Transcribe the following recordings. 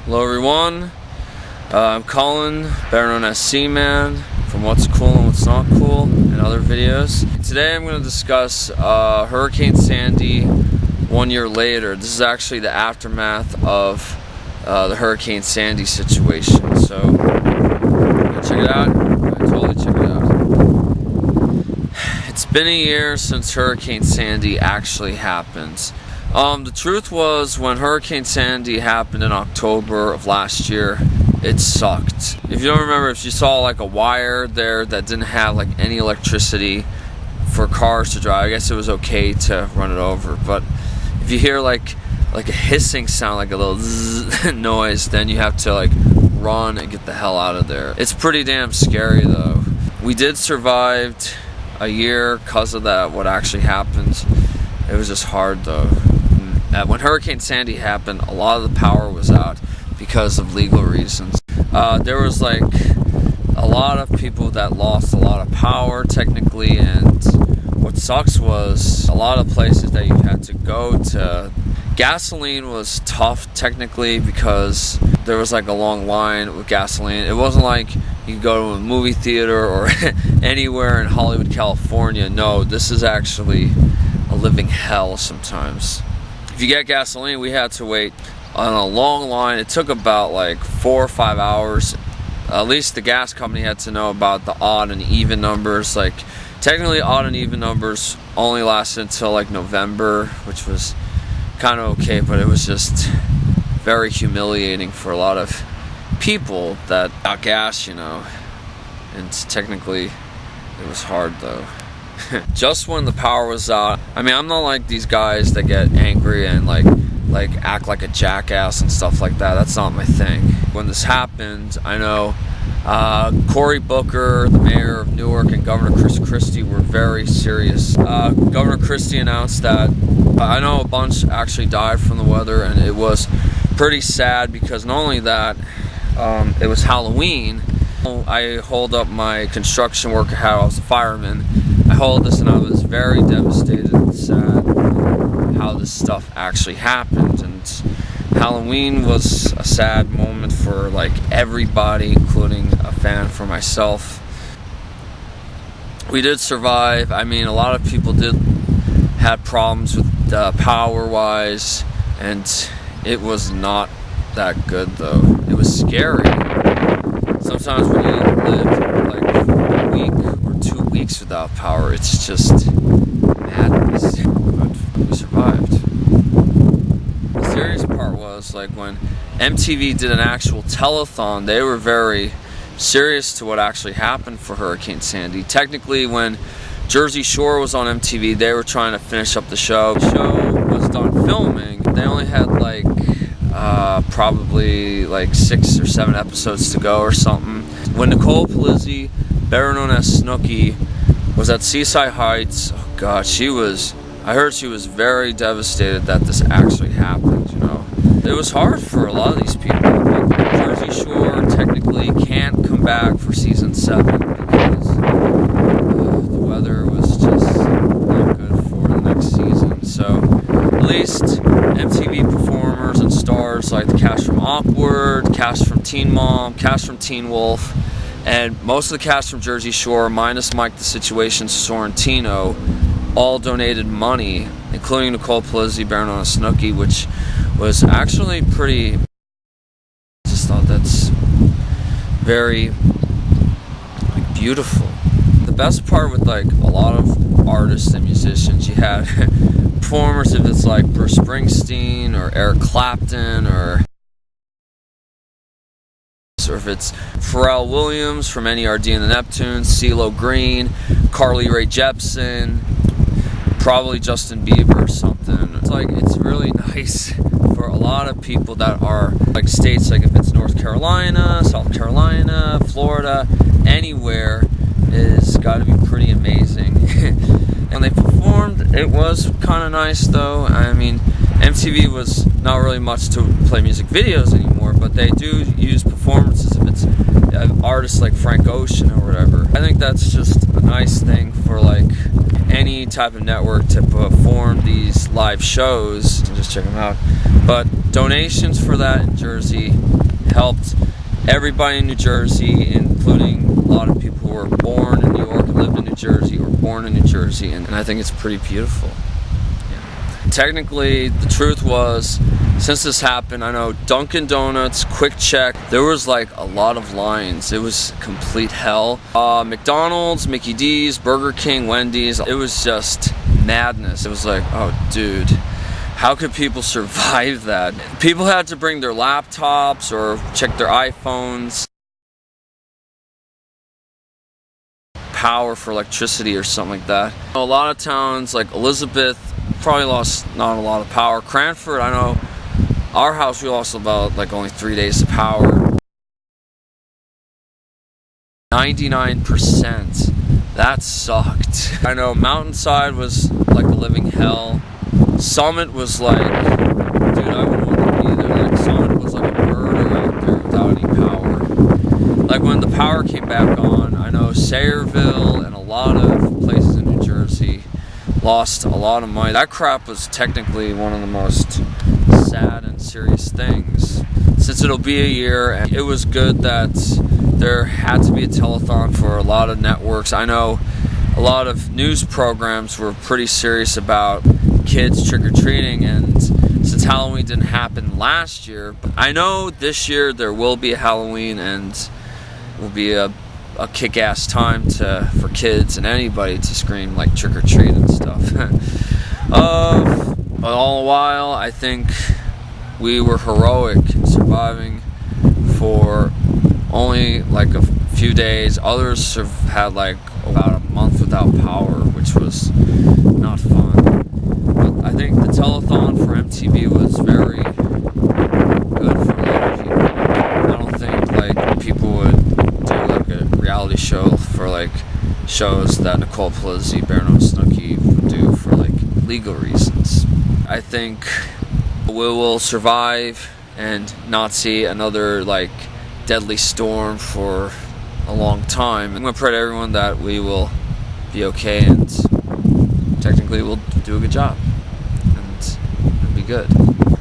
Hello everyone, I'm Cullen, better known as C-Man, from What's Cool and What's Not Cool and other videos. Today I'm going to discuss Hurricane Sandy 1 year later. This is actually the aftermath of the Hurricane Sandy situation. So, check it out. Totally check it out. It's been a year since Hurricane Sandy actually happened. The truth was, when Hurricane Sandy happened in October of last year, it sucked. If you don't remember, if you saw like a wire there that didn't have like any electricity for cars to drive, I guess it was okay to run it over. But if you hear like a hissing sound, like a little zzz noise, then you have to like run and get the hell out of there. It's pretty damn scary though. We did survive a year because of that, what actually happened. It was just hard though. When Hurricane Sandy happened, a lot of the power was out because of legal reasons. There was like a lot of people that lost a lot of power technically, and what sucks was a lot of places that you had to go to. Gasoline was tough technically because there was like a long line with gasoline. It wasn't like you could go to a movie theater or anywhere in Hollywood, California. No, this is actually a living hell sometimes. If you get gasoline, we had to wait on a long line. It took about like 4 or 5 hours. At least the gas company had to know about the odd and even numbers. Like technically odd and even numbers only lasted until like November, which was kind of okay, but it was just very humiliating for a lot of people that got gas, you know. And technically it was hard though. Just when the power was out, I mean, I'm not like these guys that get angry and like act like a jackass and stuff like that. That's not my thing. When this happened, I know Cory Booker, the mayor of Newark, and Governor Chris Christie were very serious. Governor Christie announced that I know a bunch actually died from the weather, and it was pretty sad because not only that, it was Halloween. I hold up my construction worker hat. I was a fireman. I hold this and I was very devastated and sad how this stuff actually happened. And Halloween was a sad moment for like everybody, including a fan for myself. We did survive. I mean, a lot of people did have problems with power wise, and it was not that good though. It was scary. Sometimes when you live like a week or 2 weeks without power, it's just madness. But we survived. The serious part was like when MTV did an actual telethon, they were very serious to what actually happened for Hurricane Sandy. Technically, when Jersey Shore was on MTV, they were trying to finish up the show. The show was done filming. They only had like probably like 6 or 7 episodes to go or something. When Nicole Palizzi, better known as Snooki, was at Seaside Heights, oh god, I heard she was very devastated that this actually happened, you know. It was hard for a lot of these people. Like, Jersey Shore technically can't come back for season 7 because the weather was just not good for the next season. So at least MTV performers and stars like the cast from Awkward, cast from Teen Mom, cast from Teen Wolf, and most of the cast from Jersey Shore, minus Mike the Situation Sorrentino, all donated money, including Nicole Palizzi, better known as Snooki, which was actually pretty. I just thought that's very like beautiful. The best part with like a lot of artists and musicians, you had performers, if it's like Bruce Springsteen or Eric Clapton or if it's Pharrell Williams from NERD and the Neptunes, CeeLo Green, Carly Rae Jepsen, probably Justin Bieber or something. It's like, it's really nice for a lot of people that are like states, like if it's North Carolina, South Carolina, Florida, anywhere is got to be pretty amazing. And they performed, it was kind of nice though. I mean, MTV was not really much to play music videos anymore, but they do use performances if it's artists like Frank Ocean or whatever. I think that's just a nice thing for like any type of network to perform these live shows, and just check them out. But donations for that in Jersey helped everybody in New Jersey, including a lot of people who were born in New York and lived in New Jersey, or born in New Jersey, and I think it's pretty beautiful. Yeah. Technically, the truth was, since this happened, I know Dunkin' Donuts, Quick Check, there was like a lot of lines. It was complete hell. McDonald's, Mickey D's, Burger King, Wendy's, it was just madness. It was like, oh dude, how could people survive that? People had to bring their laptops or check their iPhones. Power for electricity or something like that. A lot of towns like Elizabeth probably lost not a lot of power. Cranford, I know our house, we lost about like only 3 days of power. 99%. That sucked. I know Mountainside was like a living hell. Summit was like, dude, I wouldn't want to be there. Like Summit was like a murder out there without any power. Like when the power came back on, I know Sayreville and a lot of places in New Jersey lost a lot of money. That crap was technically one of the most sad and serious things, since it'll be a year, and it was good that there had to be a telethon for a lot of networks. I know a lot of news programs were pretty serious about kids trick-or-treating, and since Halloween didn't happen last year, I know this year there will be a Halloween, and it will be a kick-ass time for kids and anybody to scream like trick-or-treat and stuff. But all the while, I think we were heroic, surviving for only like a few days. Others have had like about a month without power, which was not fun. But I think the telethon for MTV was very good for a lot of people. I don't think like people would do like a reality show for like shows that Nicole Polizzi, Barno Snooki would do for like legal reasons. I think we will survive and not see another like deadly storm for a long time. I'm going to pray to everyone that we will be okay, and technically we'll do a good job and it'll be good.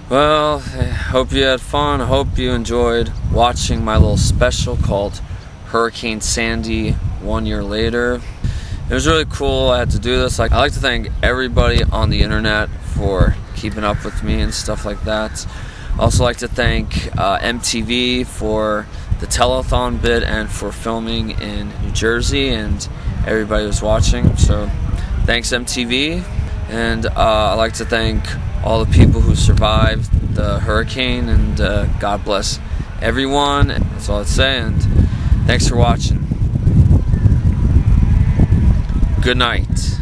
Well, I hope you had fun. I hope you enjoyed watching my little special called Hurricane Sandy 1 year later. It was really cool. I had to do this. I'd like to thank everybody on the internet for keeping up with me and stuff like that. I also like to thank MTV for the telethon bit and for filming in New Jersey, and everybody who's watching. So thanks MTV, and I'd like to thank all the people who survived the hurricane, and God bless everyone. That's all I'd say, and thanks for watching. Good night.